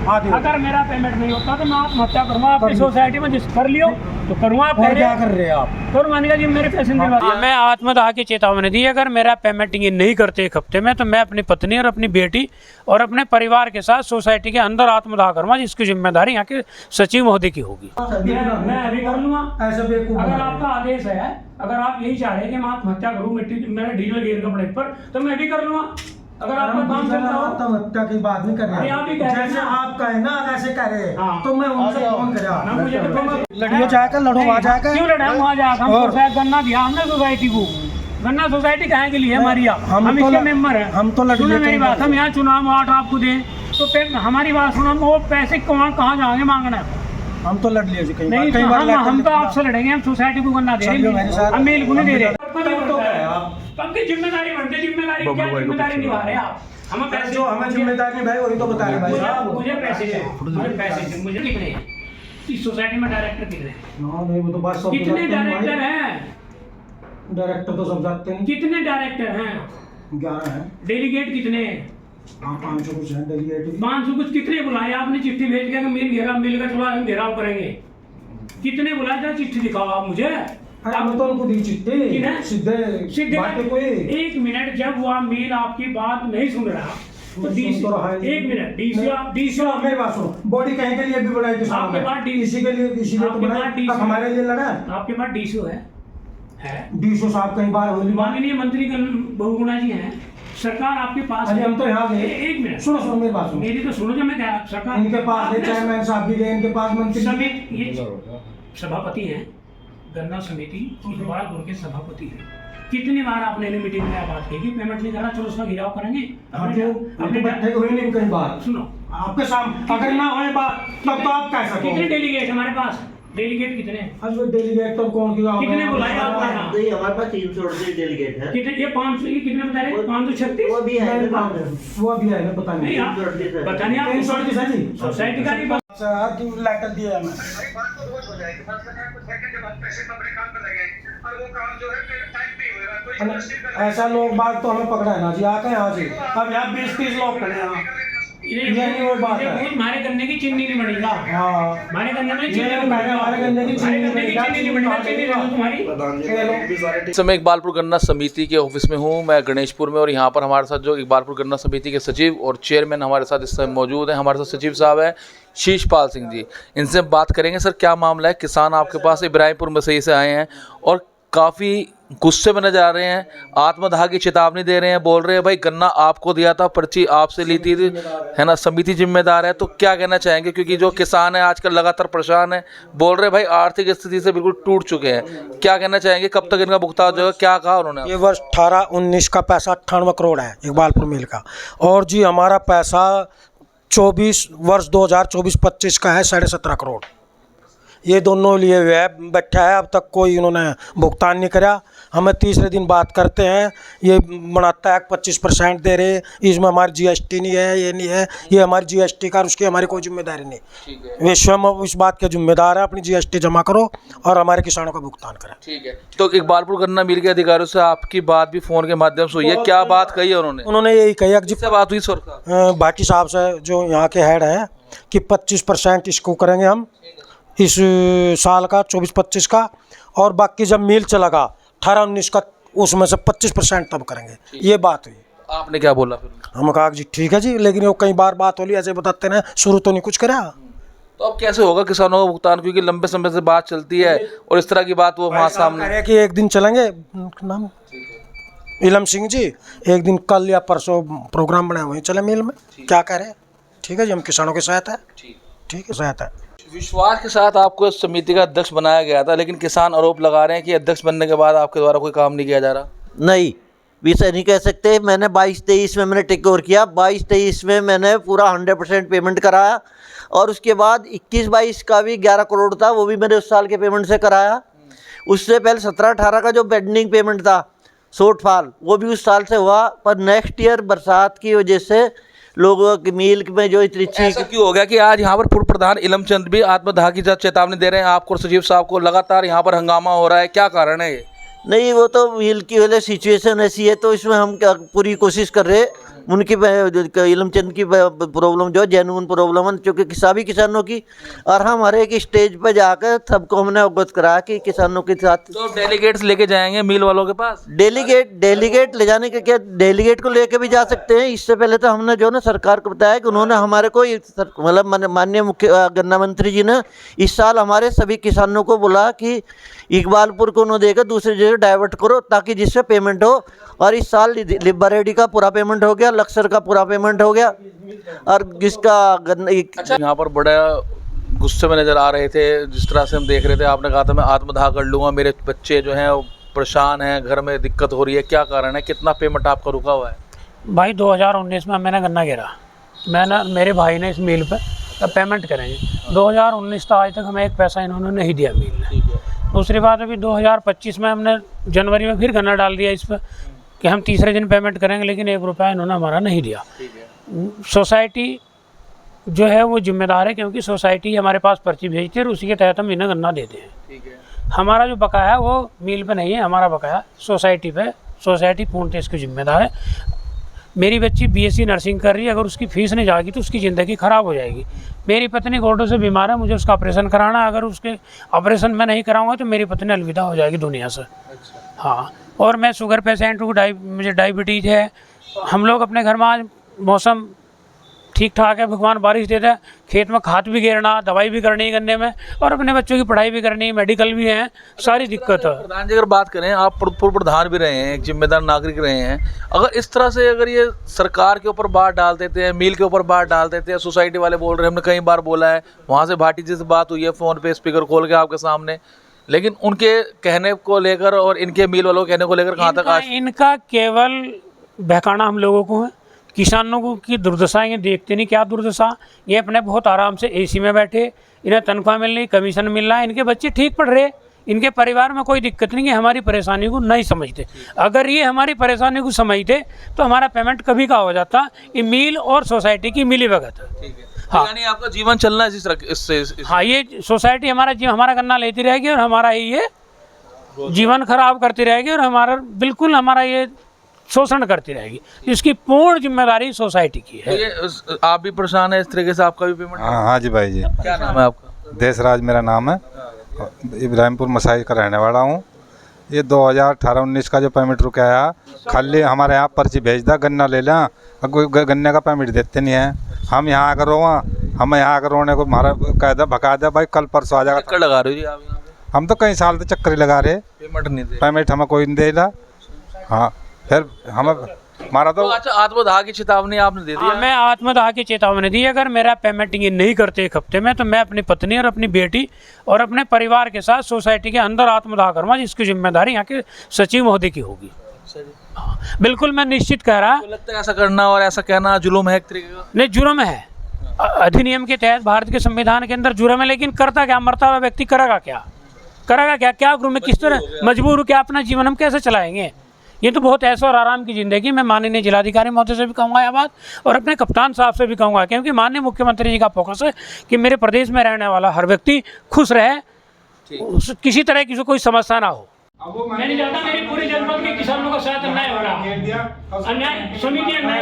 अगर मेरा पेमेंट नहीं होता तो मैं आत्महत्या करूँगा। आपकी सोसाइटी में जिस कर लियो तो करूँगा। क्या कर रहे हैं आप? तो मैंने कहा जी मेरे पैसे मैं आत्मदाह की चेतावनी दी, अगर मेरा पेमेंट ये नहीं करते एक हफ्ते में तो मैं अपनी पत्नी और अपनी बेटी और अपने परिवार के साथ सोसाइटी के अंदर आत्मदाह करूँगा, जिसकी जिम्मेदारी यहाँ के सचिव महोदय की होगी। मैं अभी कर लूँगा। अगर आपका आदेश है, अगर आप यही चाह रहे हैं कि मैं आत्महत्या करूँ मिट्टी मेरे डीजल गियर कपड़े पर, तो मैं भी कर लूँगा। अगर आपका काम चलता हो आत्महत्या की बात नहीं कर रहे हैं, जैसे आप कहे ना वैसे कह रहे हैं, तो मैं उनसे फोन करा लड़ियो जाकर लड़ो वहाँ जाकर। क्यों लड़ा वहाँ जाकर? हम गन्ना दिया हमने सोसाइटी को। गन्ना सोसाइटी काहे के लिए हमारी? हम इसके मेंबर हैं। हम तो सुनो मेरी बात, हम यहाँ चुनाव वाट आपको दें तो हमारी बात सुनो, वो पैसे कहाँ जाएंगे मांगना? हम तो लड़ लिए कई नहीं, हम तो आपसे लड़ेंगे। हम सोसाइटी को गन्ना दे रहे हैं, हम मेल को नहीं दे रहे। आपकी जिम्मेदारी बनती है, जिम्मेदारी क्या जिम्मेदारी निभा रहे हैं आप? हमें पैसे जो हमें जिम्मेदारी निभाई वही तो बता रहे भाई साहब। मुझे पैसे चाहिए, मुझे कितने हैं इस सोसाइटी में? डायरेक्टर कितने हैं? नहीं वो तो बात सब कितने डायरेक्टर हैं? डायरेक्टर तो सब जानते हैं। कितने डायरेक्टर हैं? 11 हैं। डेलीगेट कितने हैं? 500 कुछ हैं डेलीगेट। 500 कुछ कितने बुलाए आपने? चिट्ठी भेज के मिल कर थोड़ा घेराव करेंगे। कितने बुलाए था? चिट्ठी दिखाओ आप मुझे। अब तो उनको दी चिट्ठी सीधे बातें कोई। एक मिनट, जब वो मिल आपकी बात नहीं सुन रहा तो एक मिनट डीसी मेरी बात सुनो, बॉडी कहीं के लिए भी बनाई किसानों आपके पास ने, इसी के लिए इसीलिए तो बनाई, अब हमारे लिए लड़ा। आपके पास डीसी है डीसी साहब कई बार होली माननीय मंत्री बहुगुणा जी हैं, सरकार आपके पास है। हम तो यहाँ गए। एक मिनट सुनो मेरी बात सुनो, मेरी तो सुनो। जब मैं कह सरकार इनके पास गए, चेयरमैन साहब भी गए, इनके पास मंत्री समिति, ये सभापति हैं गन्ना समिति इकबालपुर के सभापति हैं। कितनी बार आपने मीटिंग में बात की कि पेमेंट नहीं करना, चलो उसका घेराव करेंगे। अपने बैठे हुए नहीं कई बार सुनो आपके सामने, अगर ना होए बात तब तो आप कह सकते। कितने डेलीगेट हमारे पास? डेलीगेट कितने? आज वो डेलीगेट तो कौन किया? कितने बुलाए आपने? नहीं हमारे पास 338 डेलीगेट है। कितने? ये 500 ये कितने बता रहे? 536 वो भी है, वो भी है ना, पता नहीं। पता नहीं आप 338 है जी सोसाइटी का नहीं सर की लेटर दिया है। ऐसा लोग बात तो हमें पकड़ा है ना जी, आके यहाँ जी अब यहाँ 20-30 लोग खड़े हैं। ये नहीं वो बात है। हमारे गन्ने की चीनी नहीं बनेगा। हाँ हमारे गन्ने में हमारे गन्ने की चीनी नहीं बनेगा। चीनी तुम्हारी। इस समय इकबालपुर गन्ना समिति के ऑफिस में हूँ मैं गणेशपुर में, और यहाँ पर हमारे साथ जो इकबालपुर गन्ना समिति के सचिव और चेयरमैन हमारे साथ इस समय मौजूद हैं। हमारे साथ सचिव साहब हैं शीशपाल सिंह जी, इनसे बात करेंगे। सर क्या मामला है? किसान आपके पास इब्राहिमपुर मसई से आए हैं और काफ़ी गुस्से में नजर आ रहे हैं, आत्मदाह की चेतावनी दे रहे हैं, बोल रहे हैं भाई गन्ना आपको दिया था, पर्ची आपसे ली थी, है ना, समिति जिम्मेदार है। तो क्या कहना चाहेंगे? क्योंकि जो किसान है आजकल लगातार परेशान है, बोल रहे भाई आर्थिक स्थिति से बिल्कुल टूट चुके हैं। क्या कहना चाहेंगे? कब तक इनका भुगतान हो जाएगा? क्या कहा उन्होंने? ये वर्ष 18-19 का पैसा 98 करोड़ है इकबालपुर मिल का, और जी हमारा पैसा 24 वर्ष 2024-25 का है 17.5 करोड़। ये दोनों लिए हुए है, बैठा है, अब तक कोई इन्होंने भुगतान नहीं करा। हमें तीसरे दिन बात करते हैं, ये बनाता है 25% दे रहे, इसमें हमारी जीएसटी नहीं है, ये नहीं है, ये हमारी जीएसटी का, उसकी हमारी कोई जिम्मेदारी नहीं। वे स्वयं इस बात के जिम्मेदार है, अपनी जीएसटी जमा करो और हमारे किसानों का भुगतान करें। ठीक है। तो इकबालपुर गन्ना मिल के अधिकारियों से आपकी बात भी फोन के माध्यम से हुई है, क्या बात कही है उन्होंने? उन्होंने यही कही जिससे बात हुई सर भाटी साहब से जो यहाँ के हेड हैं कि 25% इसको करेंगे हम इस साल का 24-25 का, और बाकी जब मिल चलेगा 18-19 का उसमें से 25% तब करेंगे। ये बात हुई। आपने क्या बोला फिर? हम कहा जी ठीक है जी, लेकिन वो कई बार बात हो ली ऐसे बताते हैं, शुरू तो नहीं कुछ करा। तो अब कैसे होगा किसानों का भुगतान? क्योंकि लंबे समय से बात चलती है और इस तरह की बात वो वहाँ सामने कि एक दिन चलेंगे, नाम इलम सिंह जी, एक दिन कल या परसों प्रोग्राम बनाए हुए चले मिल में, क्या कह रहे हैं? ठीक है जी, हम किसानों के साथ है। ठीक है, साथ है। विश्वास के साथ आपको इस समिति का अध्यक्ष बनाया गया था, लेकिन किसान आरोप लगा रहे हैं कि अध्यक्ष बनने के बाद आपके द्वारा कोई काम नहीं किया जा रहा। नहीं, वैसे नहीं कह सकते। मैंने 22-23 में मैंने टेक ओवर किया, 22-23 में मैंने पूरा 100% पेमेंट कराया, और उसके बाद 21-22 का भी 11 करोड़ था, वो भी मैंने उस साल के पेमेंट से कराया। उससे पहले 17-18 का जो पेंडिंग पेमेंट था शॉर्टफॉल, वो भी उस साल से हुआ। पर नेक्स्ट ईयर बरसात की वजह से लोगों की मील में जो इतनी ऐसा क्यों हो गया कि आज यहाँ पर पूर्व प्रधान इलम चंद भी आत्मदाह की चेतावनी दे रहे हैं आपको और सचिव साहब को? लगातार यहाँ पर हंगामा हो रहा है, क्या कारण है ये? नहीं, वो तो मील की वजह सिचुएशन ऐसी है, तो इसमें हम पूरी कोशिश कर रहे हैं उनकी इलमचंद की प्रॉब्लम जो जेन्युइन प्रॉब्लम है, क्योंकि सभी किसानों की, और हम हर एक स्टेज पर जाकर सबको हमने अवगत कराया कि किसानों के साथ। तो डेलीगेट्स लेके जाएंगे मिल वालों के पास? डेलीगेट ले जाने के क्या, डेलीगेट को लेके भी जा सकते हैं। इससे पहले तो हमने जो ना सरकार को बताया कि उन्होंने हमारे को मतलब माननीय मुख्य गन्ना मंत्री जी ने इस साल हमारे सभी किसानों को बोला कि इकबालपुर को न देकर दूसरी जगह डाइवर्ट करो ताकि जिससे पेमेंट हो। और इस साल लिबरेडी का पूरा पेमेंट हो गया, लक्सर का पूरा पेमेंट हो गया, और जिसका अच्छा, यहाँ पर बड़ा गुस्से में नज़र आ रहे थे जिस तरह से हम देख रहे थे। आपने कहा था मैं आत्मदाह कर लूँगा, मेरे बच्चे जो हैं वो परेशान हैं, घर में दिक्कत हो रही है, क्या कारण है? कितना पेमेंट आपका रुका हुआ है? भाई 2019 में मैंने गन्ना गिरा, मैंने मेरे भाई ने इस मिल पर तब पेमेंट करेंगे। 2019 तो आज तक हमें एक पैसा इन्होंने नहीं दिया मिल ने। दूसरी बात, अभी 2025 में हमने जनवरी में फिर गन्ना डाल दिया इस पर कि हम तीसरे दिन पेमेंट करेंगे, लेकिन 1 रुपया इन्होंने हमारा नहीं दिया। सोसाइटी जो है वो जिम्मेदार है, क्योंकि सोसाइटी हमारे पास पर्ची भेजती है और उसी के तहत हम इन्हें गन्ना देते हैं। हमारा जो बकाया है वो मिल पे नहीं है, हमारा बकाया सोसाइटी पे। सोसाइटी पूर्णतः इसकी जिम्मेदार है। मेरी बच्ची बीएससी नर्सिंग कर रही है, अगर उसकी फीस नहीं जाएगी तो उसकी ज़िंदगी ख़राब हो जाएगी। मेरी पत्नी गोल्डो से बीमार है, मुझे उसका ऑपरेशन कराना है, अगर उसके ऑपरेशन मैं नहीं कराऊंगा तो मेरी पत्नी अलविदा हो जाएगी दुनिया से। हाँ, और मैं शुगर पेशेंट हूँ, मुझे डायबिटीज़ है। हम लोग अपने घर में आज मौसम ठीक ठाक है, भगवान बारिश देता है, खेत में खाद भी घेरना, दवाई भी करनी है गन्ने में, और अपने बच्चों की पढ़ाई भी करनी है, मेडिकल भी है, सारी दिक्कत है। प्रधान जी अगर बात करें, आप पूर्व प्रधान भी रहे हैं, एक जिम्मेदार नागरिक रहे हैं, अगर इस तरह से अगर ये सरकार के ऊपर बात डाल देते हैं, मिल के ऊपर बात डाल देते हैं, सोसाइटी वाले बोल रहे हैं, हमने कई बार बोला है, वहाँ से भाटी जी से बात हुई है फ़ोन पे स्पीकर खोल के आपके सामने, लेकिन उनके कहने को लेकर और इनके मिल वालों के कहने को लेकर कहाँ तक आज? इनका केवल बहकाना हम लोगों को है। किसानों को की दुर्दशा ये देखते नहीं, क्या दुर्दशा। ये अपने बहुत आराम से एसी में बैठे, इन्हें तनख्वाह मिल रही, कमीशन मिल रहा है, इनके बच्चे ठीक पढ़ रहे, इनके परिवार में कोई दिक्कत नहीं है। हमारी परेशानी को नहीं समझते। अगर ये हमारी परेशानी को समझते तो हमारा पेमेंट कभी का हो जाता। ये मिल और सोसाइटी की मिली भगत है। हाँ, यानी आपका जीवन चलना है इससे? हाँ, ये सोसाइटी हमारा गन्ना लेती रहेगी और हमारा ये जीवन खराब करती रहेगी, और हमारा बिल्कुल हमारा ये शोषण करती रहेगी। इसकी पूर्ण जिम्मेदारी सोसाइटी की है। ये आप भी परेशान है इस तरीके से? आपका भी पेमेंट? हाँ जी भाई जी। क्या नाम है आपका? देशराज मेरा नाम है, इब्राहिमपुर मसाई का रहने वाला हूँ। ये 2018-19 का जो पेमेंट रुका है, खाली हमारे यहाँ पर्ची भेज दा, गन्ना ले लें, कोई गन्ने का पेमेंट देते नहीं है। हम यहाँ आकर हम यहाँ आकर रोने को हमारा कायदा भगा दे, भाई कल परसों आ जाएगा। चक्कर लगा रहे हो जी आप यहाँ पे? हम तो कई साल से चक्कर ही लगा रहे, पेमेंट नहीं दे, पेमेंट हमें कोई नहीं देगा। हाँ, फिर हमारा तो अच्छा, आत्मदाह की चेतावनी आपने दे दी? मैं आत्मदाह की चेतावनी दी। अगर मेरा पेमेंट ये नहीं करते 1 हफ्ते में, तो मैं अपनी पत्नी और अपनी बेटी और अपने परिवार के साथ सोसाइटी के अंदर आत्मदाह करूँगा, जिसकी जिम्मेदारी यहाँ के सचिव महोदय की होगी। हाँ, बिल्कुल मैं निश्चित कह रहा। तो लगता है ऐसा करना और ऐसा कहना जुल्म है एक तरीके का? नहीं, जुर्म है। अधिनियम के तहत भारत के संविधान के अंदर जुर्म है, लेकिन करता क्या? मरता हुआ व्यक्ति करेगा क्या? क्या मैं किस तरह मजबूर हूँ? क्या अपना जीवन हम कैसे चलाएंगे? ये तो बहुत ऐसा और आराम की ज़िंदगी। मैं माननीय जिलाधिकारी महोदय से भी कहूँगा यह बात, और अपने कप्तान साहब से भी कहूँगा, क्योंकि माननीय मुख्यमंत्री जी का फोकस है कि मेरे प्रदेश में रहने वाला हर व्यक्ति खुश रहे, किसी तरह की कोई समस्या ना हो। मैं नहीं चाहता मेरी पूरी जनपद के किसानों का साथ अन्याय हो रहा है। अन्याय समिति अन्याय